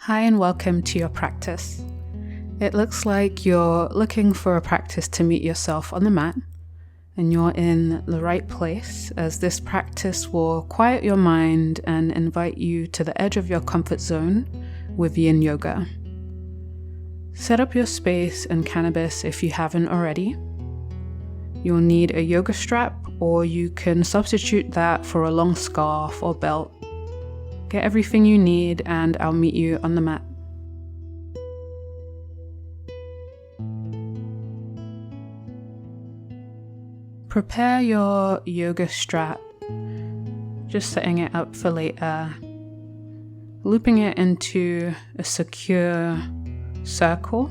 Hi and welcome to your practice. It looks like you're looking for a practice to meet yourself on the mat, and you're in the right place, as this practice will quiet your mind and invite you to the edge of your comfort zone with yin yoga. Set up your space in Cannabis if you haven't already. You'll need a yoga strap, or you can substitute that for a long scarf or belt. Get everything you need and I'll meet you on the mat. Prepare your yoga strap, just setting it up for later, looping it into a secure circle.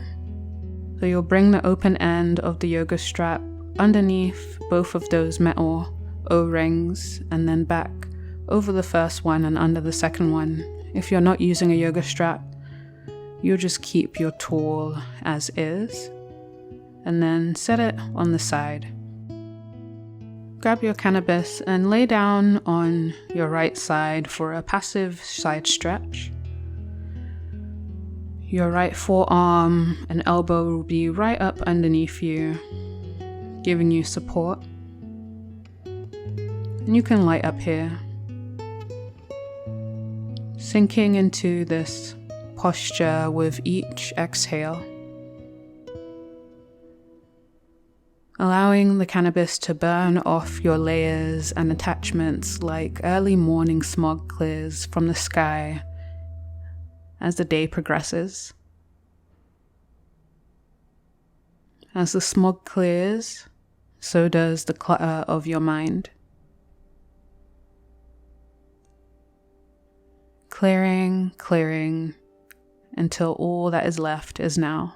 So you'll bring the open end of the yoga strap underneath both of those metal O-rings and then back over the first one and under the second one. If you're not using a yoga strap, you'll just keep your tool as is and then set it on the side. Grab your Cannabis and lay down on your right side for a passive side stretch. Your right forearm and elbow will be right up underneath you, giving you support. And you can light up here, sinking into this posture with each exhale, allowing the Cannabis to burn off your layers and attachments like early morning smog clears from the sky as the day progresses. As the smog clears, so does the clutter of your mind. Clearing, until all that is left is now.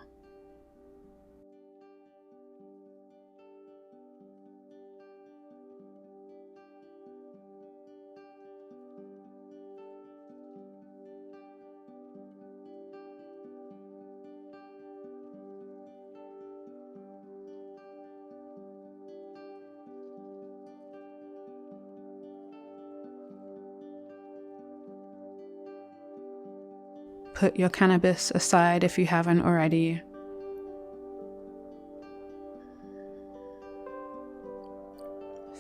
Put your Cannabis aside if you haven't already.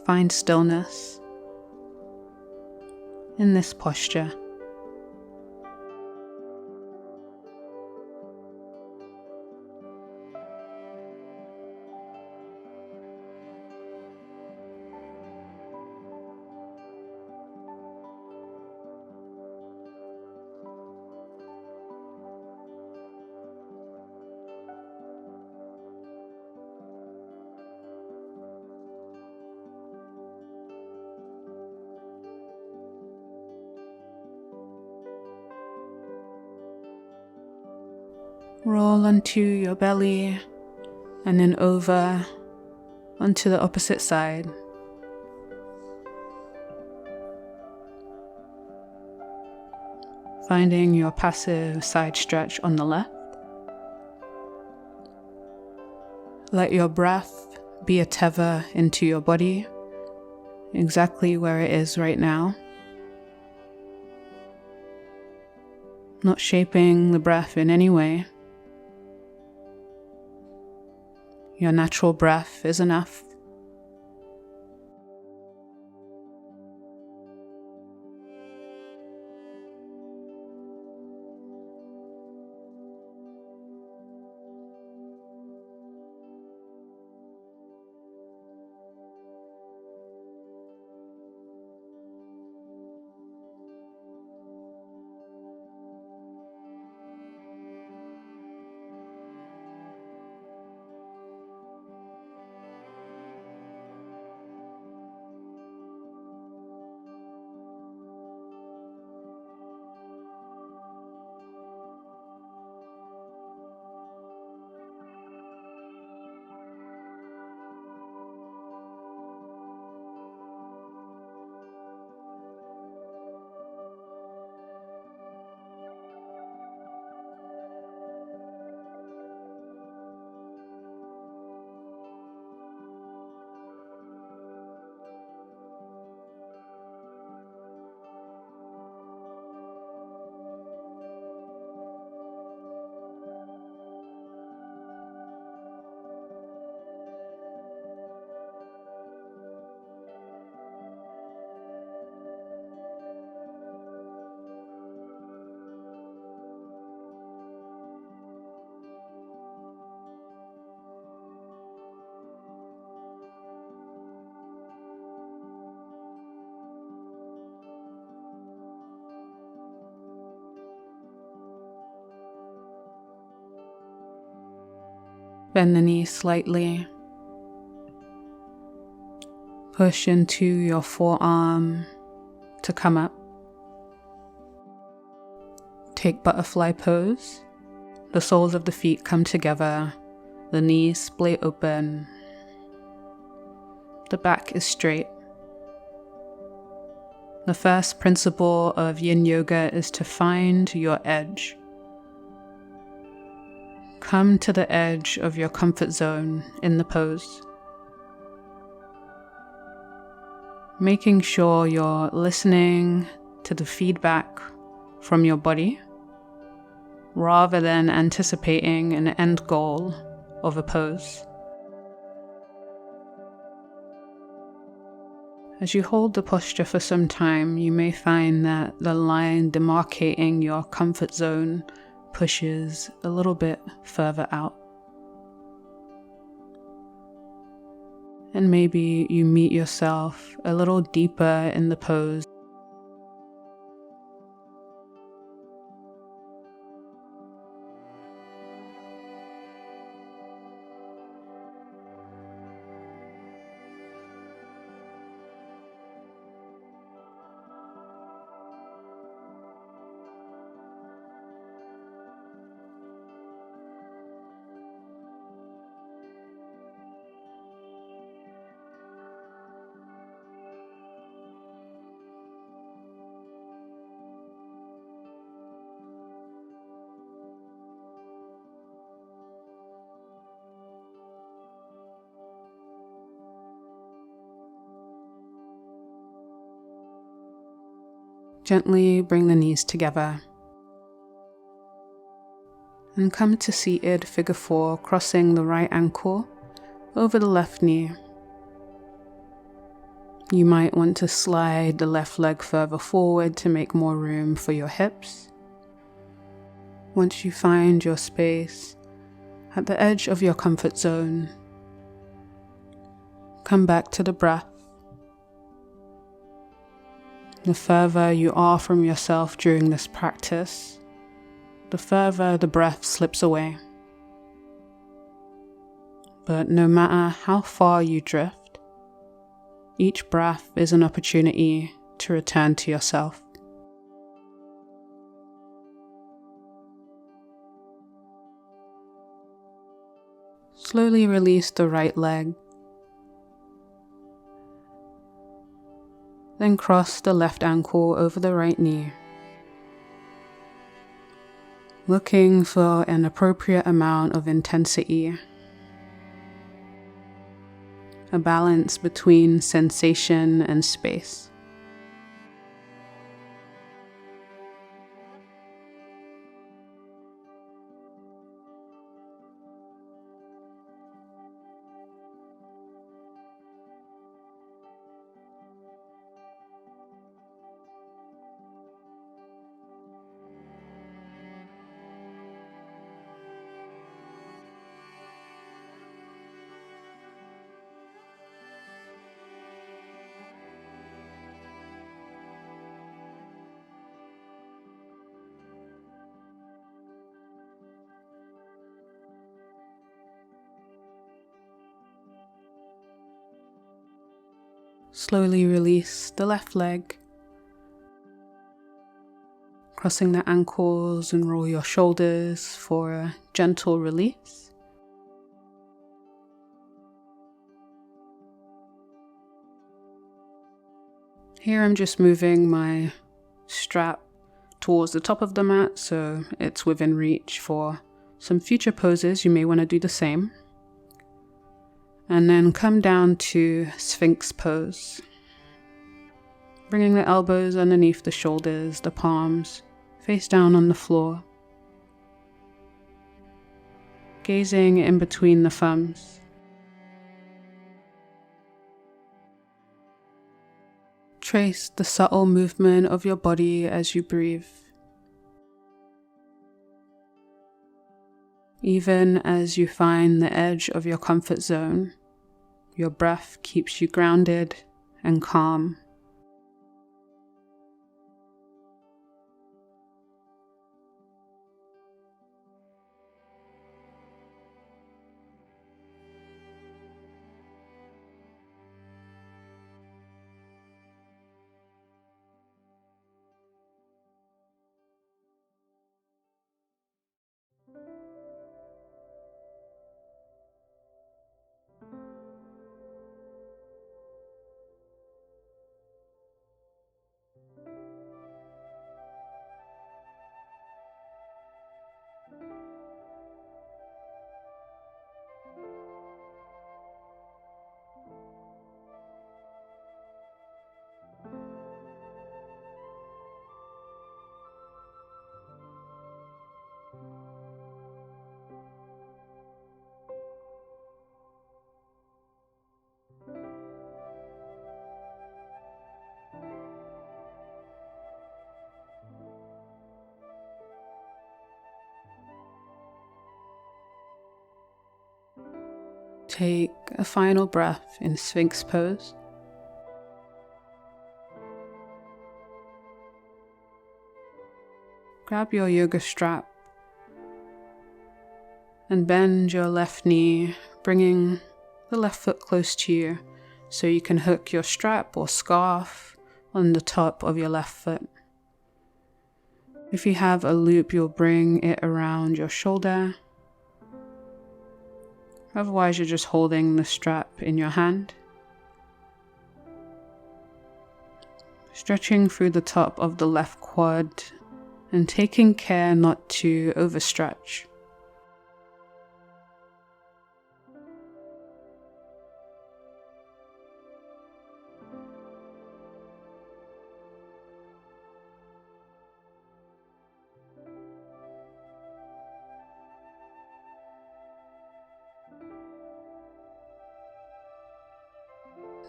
Find stillness in this posture. Roll onto your belly and then over onto the opposite side. Finding your passive side stretch on the left. Let your breath be a tether into your body, exactly where it is right now. Not shaping the breath in any way. Your natural breath is enough. Bend the knees slightly. Push into your forearm to come up. Take butterfly pose. The soles of the feet come together. The knees splay open. The back is straight. The first principle of yin yoga is to find your edge. Come to the edge of your comfort zone in the pose. Making sure you're listening to the feedback from your body rather than anticipating an end goal of a pose. As you hold the posture for some time, you may find that the line demarcating your comfort zone pushes a little bit further out. And maybe you meet yourself a little deeper in the pose. Gently bring the knees together and come to seated figure 4, crossing the right ankle over the left knee. You might want to slide the left leg further forward to make more room for your hips. Once you find your space at the edge of your comfort zone, come back to the breath. The further you are from yourself during this practice, the further the breath slips away. But no matter how far you drift, each breath is an opportunity to return to yourself. Slowly release the right leg. Then cross the left ankle over the right knee, looking for an appropriate amount of intensity, a balance between sensation and space. Slowly release the left leg, crossing the ankles, and roll your shoulders for a gentle release. Here I'm just moving my strap towards the top of the mat so it's within reach for some future poses. You may want to do the same. And then come down to Sphinx pose, bringing the elbows underneath the shoulders, the palms face down on the floor, gazing in between the thumbs. Trace the subtle movement of your body as you breathe. Even as you find the edge of your comfort zone, your breath keeps you grounded and calm. take a final breath in Sphinx pose. Grab your yoga strap and bend your left knee, bringing the left foot close to you so you can hook your strap or scarf on the top of your left foot. If you have a loop, you'll bring it around your shoulder. Otherwise, you're just holding the strap in your hand. Stretching through the top of the left quad and taking care not to overstretch.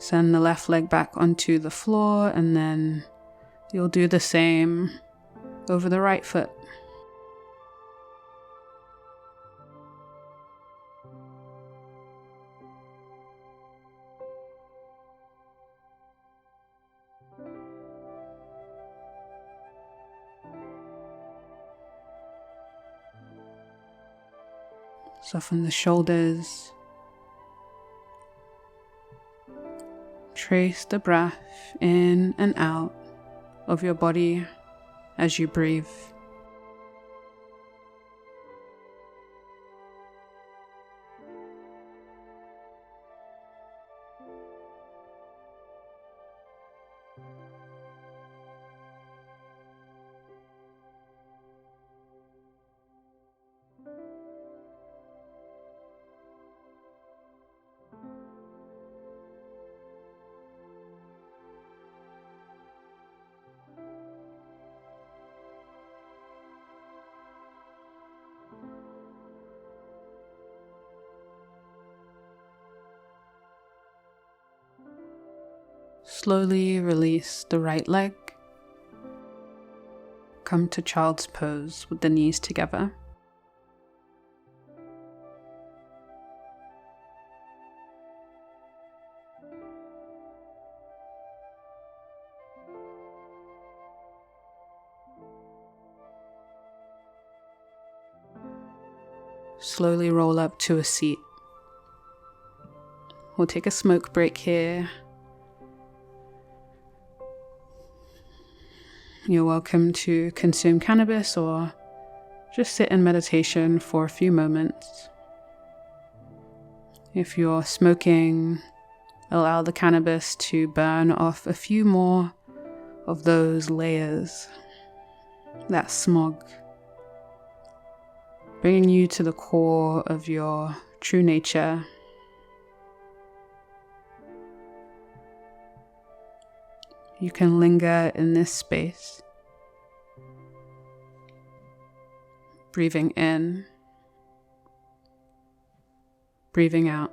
Send the left leg back onto the floor, and then you'll do the same over the right foot. Soften the shoulders. Trace the breath in and out of your body as you breathe. Slowly release the right leg. Come to child's pose with the knees together. Slowly roll up to a seat. We'll take a smoke break here. You're welcome to consume cannabis or just sit in meditation for a few moments. If you're smoking, allow the cannabis to burn off a few more of those layers, that smog, bringing you to the core of your true nature. You can linger in this space, breathing in, breathing out.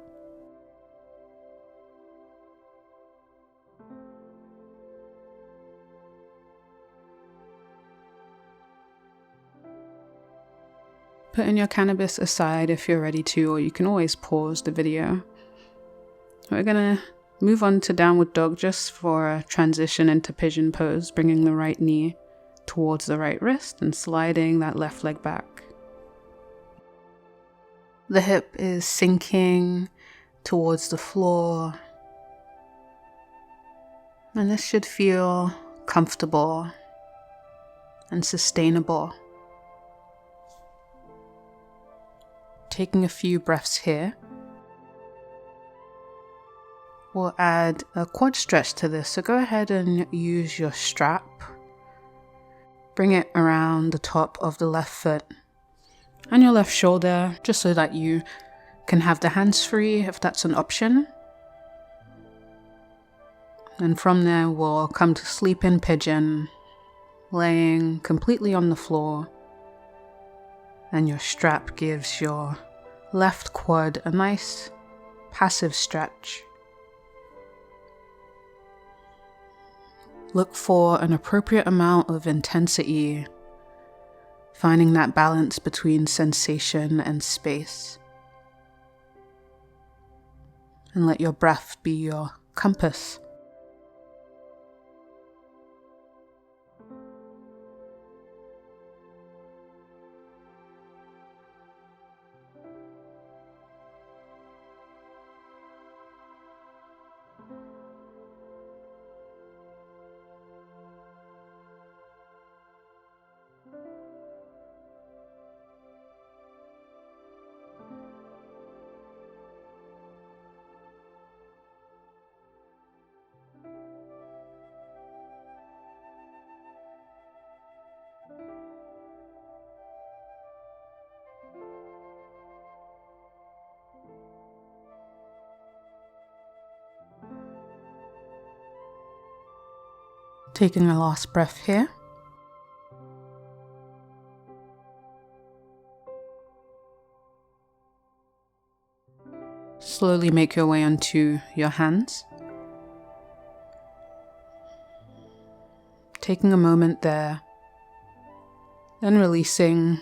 Putting your cannabis aside if you're ready to, or you can always pause the video. We're gonna move on to downward dog just for a transition into pigeon pose, bringing the right knee towards the right wrist and sliding that left leg back. The hip is sinking towards the floor, and this should feel comfortable and sustainable. Taking a few breaths here. We'll add a quad stretch to this, so go ahead and use your strap. Bring it around the top of the left foot and your left shoulder, just so that you can have the hands free if that's an option. And from there, we'll come to sleep in pigeon, laying completely on the floor. And your strap gives your left quad a nice passive stretch. Look for an appropriate amount of intensity, finding that balance between sensation and space. and let your breath be your compass. Taking a last breath here. Slowly make your way onto your hands. Taking a moment there, then releasing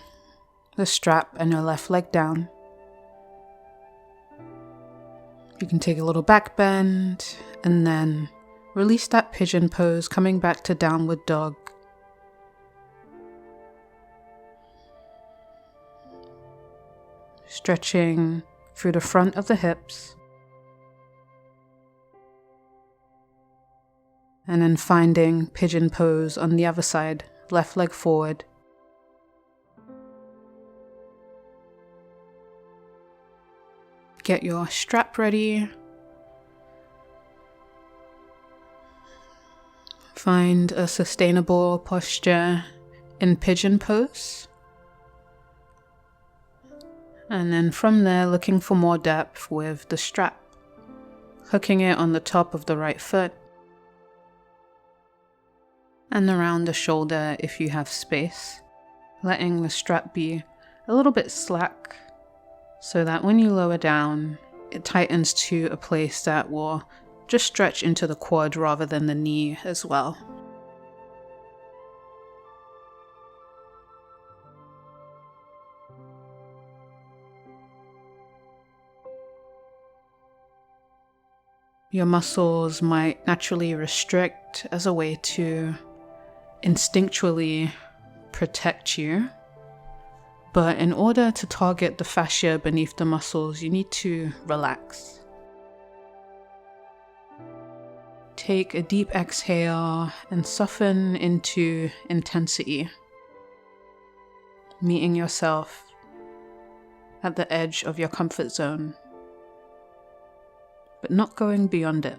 the strap and your left leg down. You can take a little back bend and then release that pigeon pose, coming back to downward dog. Stretching through the front of the hips. And then finding pigeon pose on the other side, left leg forward. Get your strap ready. Find a sustainable posture in pigeon pose. And then from there, looking for more depth with the strap. Hooking it on the top of the right foot. And around the shoulder if you have space. Letting the strap be a little bit slack so that when you lower down, it tightens to a place that will just stretch into the quad rather than the knee as well. Your muscles might naturally restrict as a way to instinctually protect you. But in order to target the fascia beneath the muscles, you need to relax. Take a deep exhale and soften into intensity, meeting yourself at the edge of your comfort zone, but not going beyond it.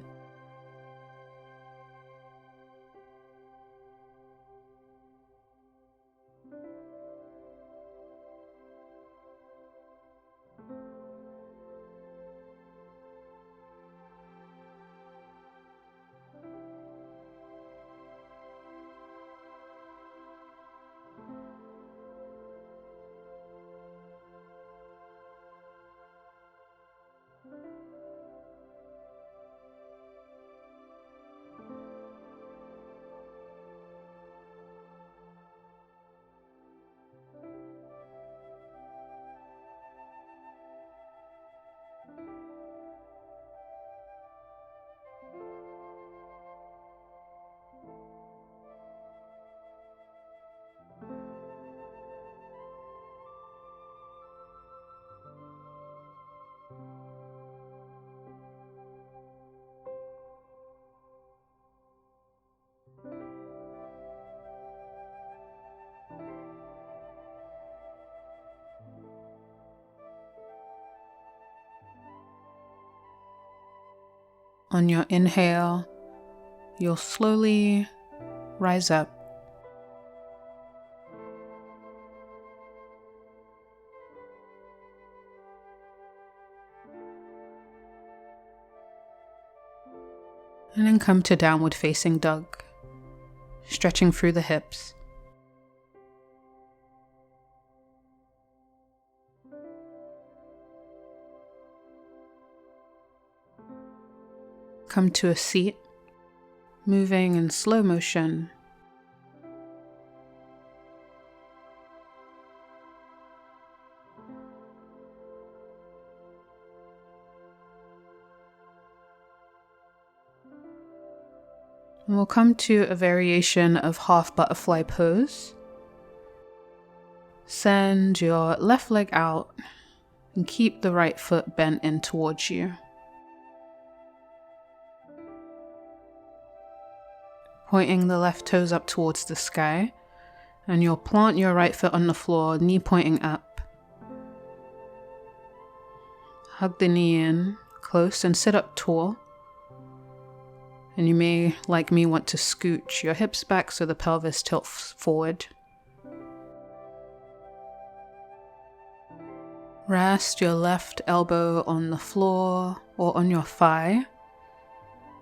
On your inhale, you'll slowly rise up. And then come to downward facing dog, stretching through the hips. Come to a seat, moving in slow motion. And we'll come to a variation of half butterfly pose. Send your left leg out and keep the right foot bent in towards you. Pointing the left toes up towards the sky, and you'll plant your right foot on the floor, knee pointing up. Hug the knee in close and sit up tall. And you may, like me, want to scooch your hips back so the pelvis tilts forward. Rest your left elbow on the floor or on your thigh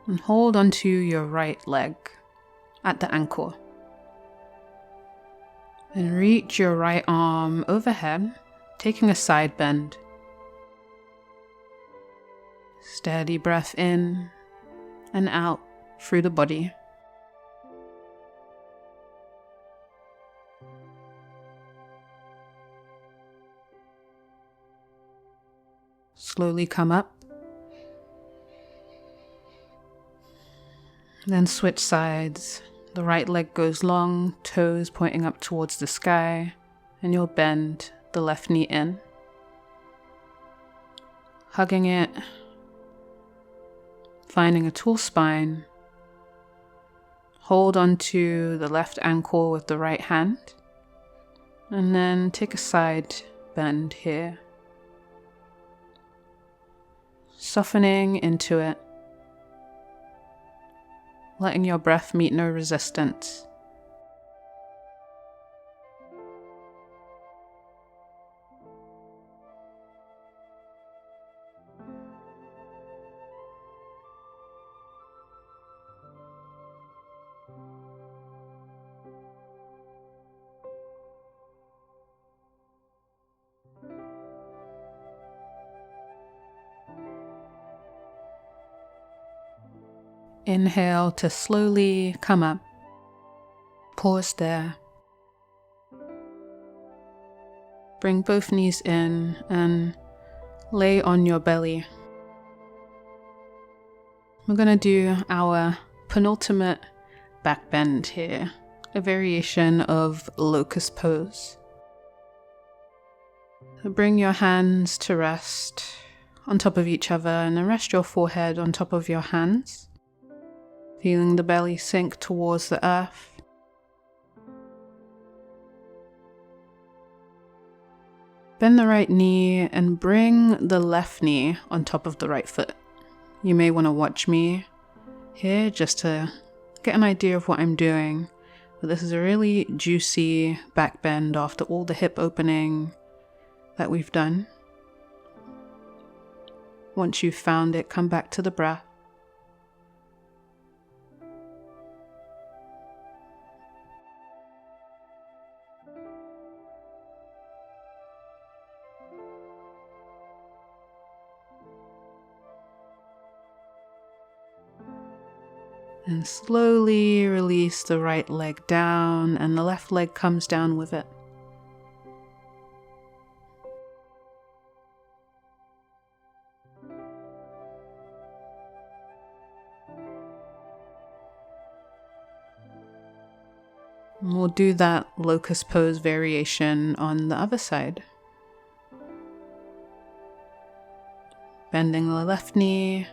and hold onto your right leg at the ankle. And reach your right arm overhead, taking a side bend. Steady breath in and out through the body. Slowly come up. Then switch sides. The right leg goes long, toes pointing up towards the sky, and you'll bend the left knee in. Hugging it, finding a tall spine. Hold onto the left ankle with the right hand, and then take a side bend here. Softening into it, letting your breath meet no resistance. Inhale to slowly come up. Pause there. Bring both knees in and lay on your belly. We're going to do our penultimate back bend here, a variation of locust pose. So bring your hands to rest on top of each other and then rest your forehead on top of your hands. Feeling the belly sink towards the earth. Bend the right knee and bring the left knee on top of the right foot. You may want to watch me here just to get an idea of what I'm doing. But this is a really juicy back bend after all the hip opening that we've done. Once you've found it, come back to the breath. And slowly release the right leg down, and the left leg comes down with it. And we'll do that locust pose variation on the other side. Bending the left knee.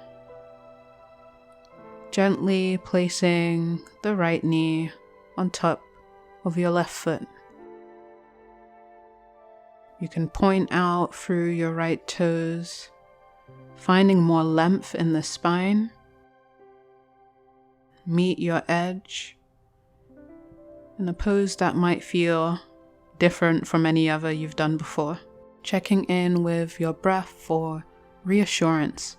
Gently placing the right knee on top of your left foot. You can point out through your right toes, finding more length in the spine. Meet your edge in a pose that might feel different from any other you've done before. Checking in with your breath for reassurance.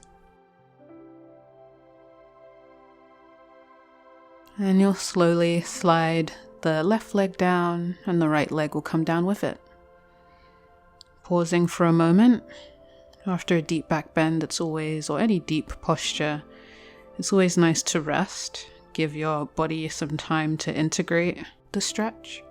And you'll slowly slide the left leg down and the right leg will come down with it. Pausing for a moment. After a deep back bend, or any deep posture, it's always nice to rest. Give your body some time to integrate the stretch.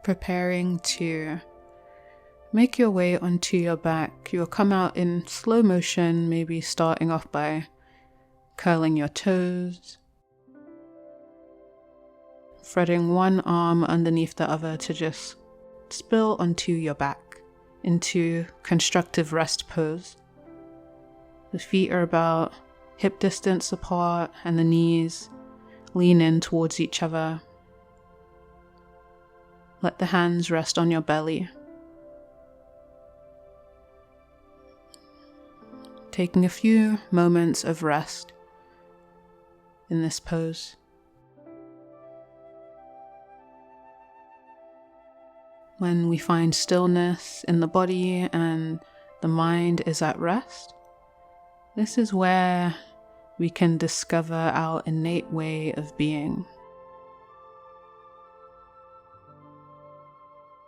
Preparing to make your way onto your back. You'll come out in slow motion, maybe starting off by curling your toes, threading one arm underneath the other to just spill onto your back into constructive rest pose. The feet are about hip distance apart and the knees lean in towards each other. Let the hands rest on your belly. Taking a few moments of rest in this pose. When we find stillness in the body and the mind is at rest, this is where we can discover our innate way of being.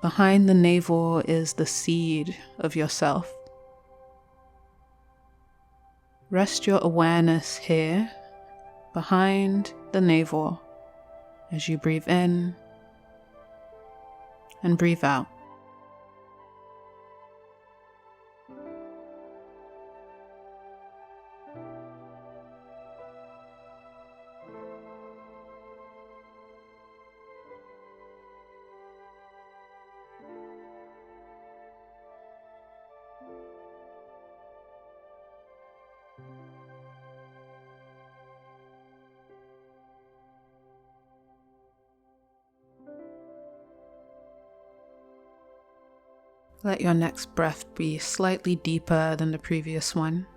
Behind the navel is the seed of yourself. Rest your awareness here, behind the navel, as you breathe in and breathe out. Let your next breath be slightly deeper than the previous one.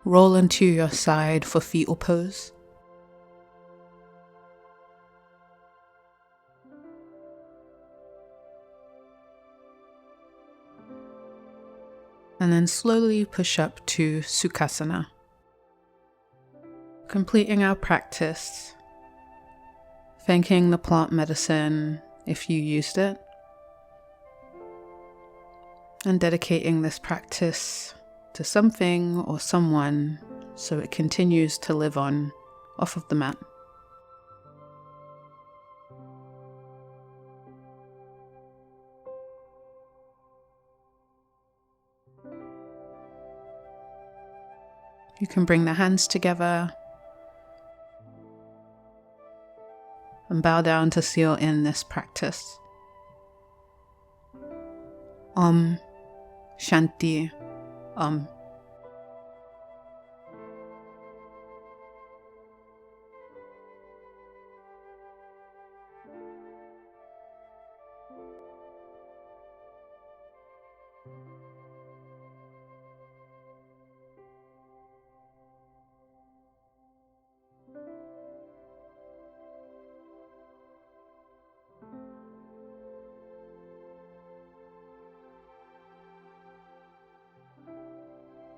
Roll into your side for fetal pose. And then slowly push up to Sukhasana. Completing our practice, thanking the plant medicine if you used it, and dedicating this practice to something or someone so it continues to live on off of the mat. You can bring the hands together and bow down to seal in this practice. Om Shanti Om.